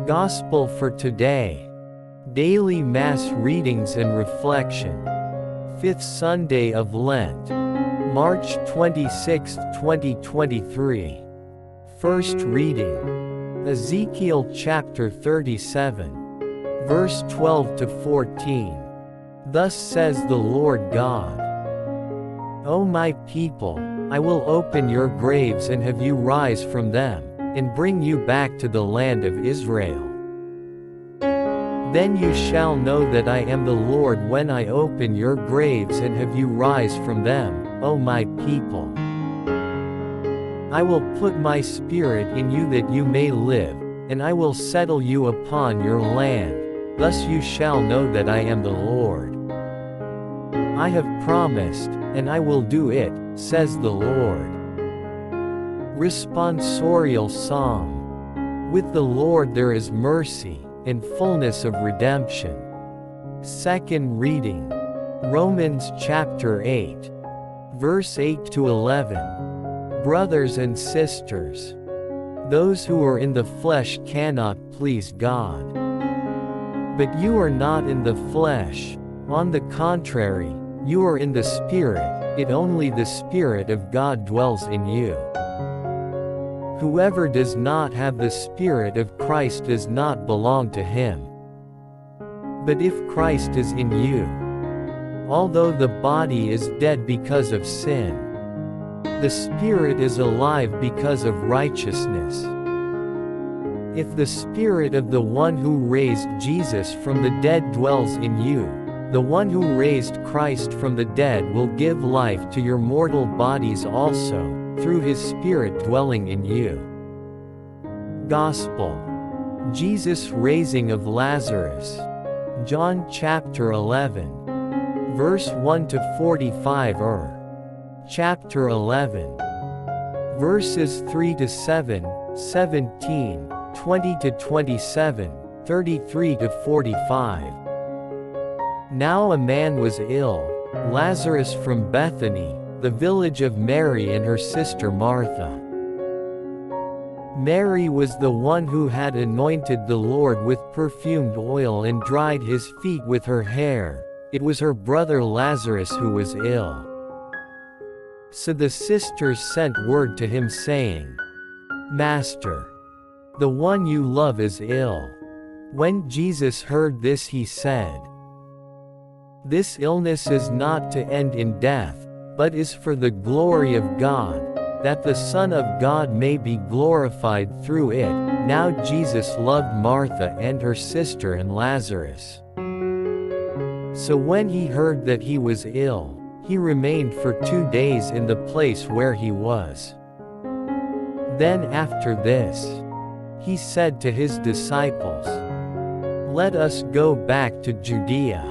Gospel for today. Daily Mass readings and reflection. Fifth Sunday of Lent. March 26, 2023. First reading. Ezekiel chapter 37. Verse 12 to 14. Thus says the Lord God. O my people, I will open your graves and have you rise from them, and bring you back to the land of Israel. Then you shall know that I am the Lord when I open your graves and have you rise from them, O my people. I will put my spirit in you that you may live, and I will settle you upon your land, thus you shall know that I am the Lord. I have promised, and I will do it, says the Lord. Responsorial Psalm. With the Lord there is mercy, and fullness of redemption. Second reading. Romans chapter 8. Verse 8 to 11. Brothers and sisters, those who are in the flesh cannot please God. But you are not in the flesh, on the contrary, you are in the Spirit, it only the Spirit of God dwells in you. Whoever does not have the Spirit of Christ does not belong to him. But if Christ is in you, although the body is dead because of sin, the Spirit is alive because of righteousness. If the Spirit of the one who raised Jesus from the dead dwells in you, the one who raised Christ from the dead will give life to your mortal bodies also, through his Spirit dwelling in you. Gospel. Jesus' raising of Lazarus. John chapter 11. Verse 1 to 45 chapter 11. Verses 3 to 7, 17, 20 to 27, 33 to 45. Now a man was ill, Lazarus from Bethany, the village of Mary and her sister Martha. Mary was the one who had anointed the Lord with perfumed oil and dried his feet with her hair. It was her brother Lazarus who was ill. So the sisters sent word to him saying, Master, the one you love is ill. When Jesus heard this he said, This illness is not to end in death, but is for the glory of God, that the Son of God may be glorified through it. Now Jesus loved Martha and her sister and Lazarus. So when he heard that he was ill, he remained for 2 days in the place where he was. Then after this, he said to his disciples, Let us go back to Judea.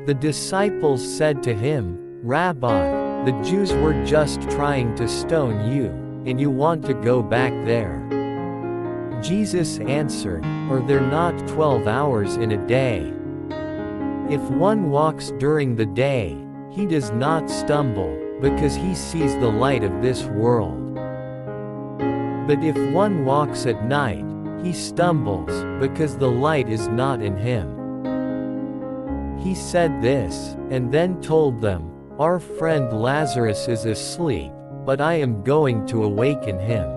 The disciples said to him, Rabbi, the Jews were just trying to stone you, and you want to go back there. Jesus answered, Are there not 12 hours in a day? If one walks during the day, he does not stumble, because he sees the light of this world. But if one walks at night, he stumbles, because the light is not in him. He said this, and then told them, Our friend Lazarus is asleep, but I am going to awaken him.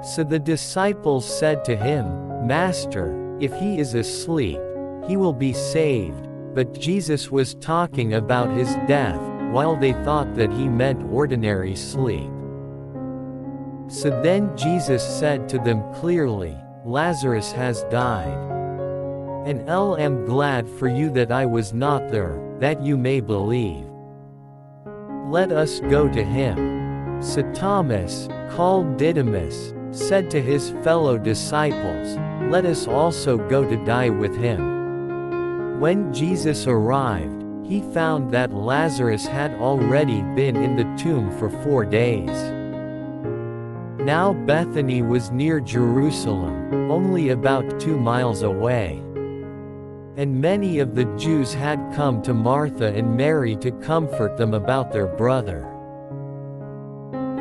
So the disciples said to him, Master, if he is asleep, he will be saved. But Jesus was talking about his death, while they thought that he meant ordinary sleep. So then Jesus said to them clearly, Lazarus has died. And I am glad for you that I was not there, that you may believe. Let us go to him. So Thomas, called Didymus, said to his fellow disciples, Let us also go to die with him. When Jesus arrived, he found that Lazarus had already been in the tomb for 4 days. Now Bethany was near Jerusalem, only about 2 miles away. And many of the Jews had come to Martha and Mary to comfort them about their brother.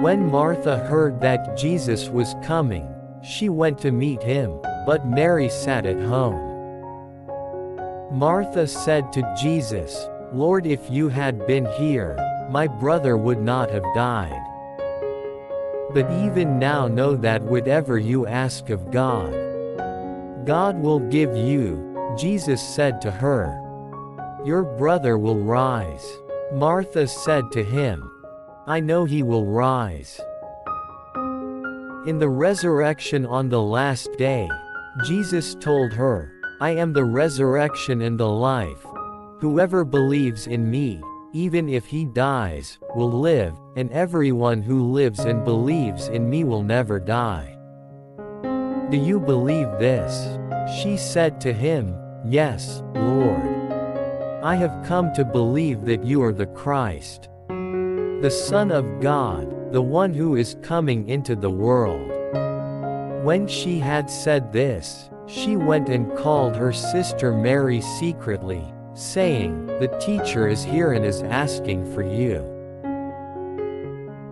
When Martha heard that Jesus was coming, She went to meet him, but Mary sat at home. Martha said to Jesus, "Lord, if you had been here, my brother would not have died. But even now know that whatever you ask of God, God will give you." Jesus said to her, "Your brother will rise." Martha said to him, "I know he will rise in the resurrection on the last day." Jesus told her, "I am the resurrection and the life. Whoever believes in me, even if he dies, will live, and everyone who lives and believes in me will never die. Do you believe this?" She said to him, "Yes, Lord. I have come to believe that you are the Christ, the Son of God, the one who is coming into the world." When she had said this, she went and called her sister Mary secretly, saying, "The teacher is here and is asking for you."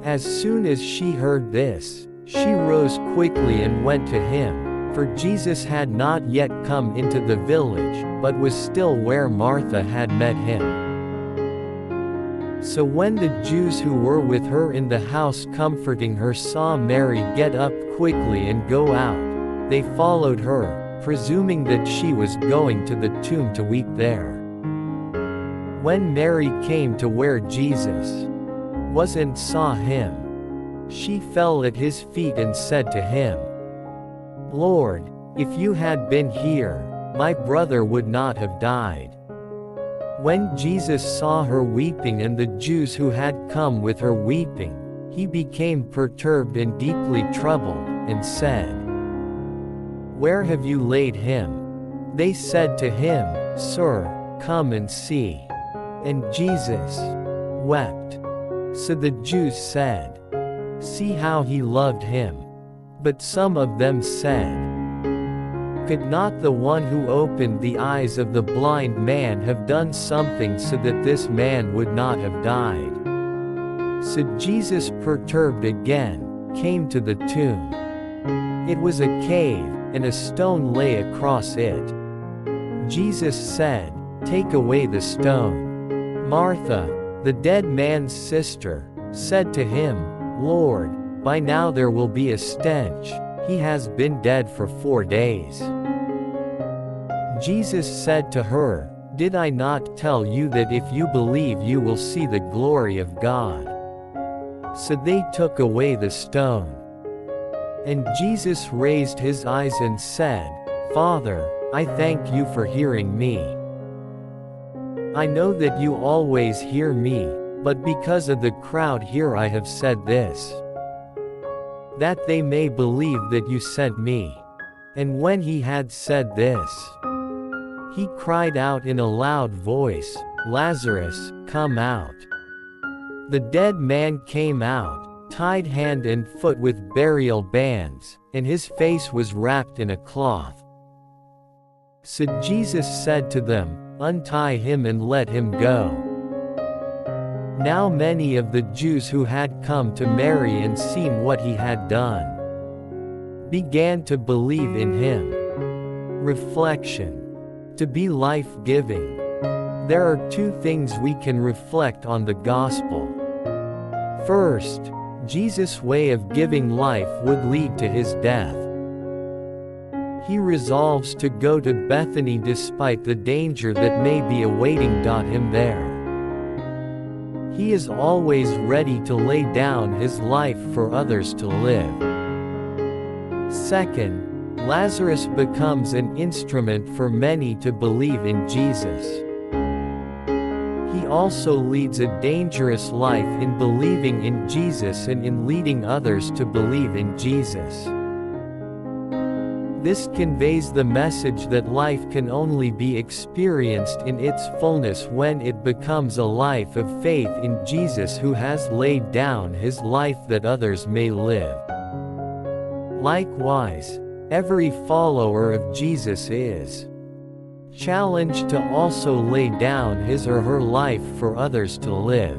As soon as she heard this, she rose quickly and went to him, for Jesus had not yet come into the village, but was still where Martha had met him. So when the Jews who were with her in the house comforting her saw Mary get up quickly and go out, they followed her, presuming that she was going to the tomb to weep there. When Mary came to where Jesus was and saw him, she fell at his feet and said to him, "Lord, if you had been here, my brother would not have died." When Jesus saw her weeping and the Jews who had come with her weeping, he became perturbed and deeply troubled, and said, "Where have you laid him?" They said to him, "Sir, come and see." And Jesus wept. So the Jews said, "See how he loved him." But some of them said, "Could not the one who opened the eyes of the blind man have done something so that this man would not have died?" So Jesus, perturbed again, came to the tomb. It was a cave, and a stone lay across it. Jesus said, "Take away the stone." Martha, the dead man's sister, said to him, "Lord, by now there will be a stench. He has been dead for 4 days." Jesus said to her, "Did I not tell you that if you believe you will see the glory of God?" So they took away the stone. And Jesus raised his eyes and said, "Father, I thank you for hearing me. I know that you always hear me, but because of the crowd here I have said this, that they may believe that you sent me." And when he had said this, he cried out in a loud voice, "Lazarus, come out." The dead man came out, tied hand and foot with burial bands, and his face was wrapped in a cloth. So Jesus said to them, "Untie him and let him go." Now many of the Jews who had come to Mary and seen what he had done began to believe in him. Reflection. To be life-giving, there are 2 things we can reflect on the gospel. First, Jesus' way of giving life would lead to his death. He resolves to go to Bethany despite the danger that may be awaiting him there. He is always ready to lay down his life for others to live. Second, Lazarus becomes an instrument for many to believe in Jesus. He also leads a dangerous life in believing in Jesus and in leading others to believe in Jesus. This conveys the message that life can only be experienced in its fullness when it becomes a life of faith in Jesus who has laid down his life that others may live. Likewise, every follower of Jesus is challenged to also lay down his or her life for others to live.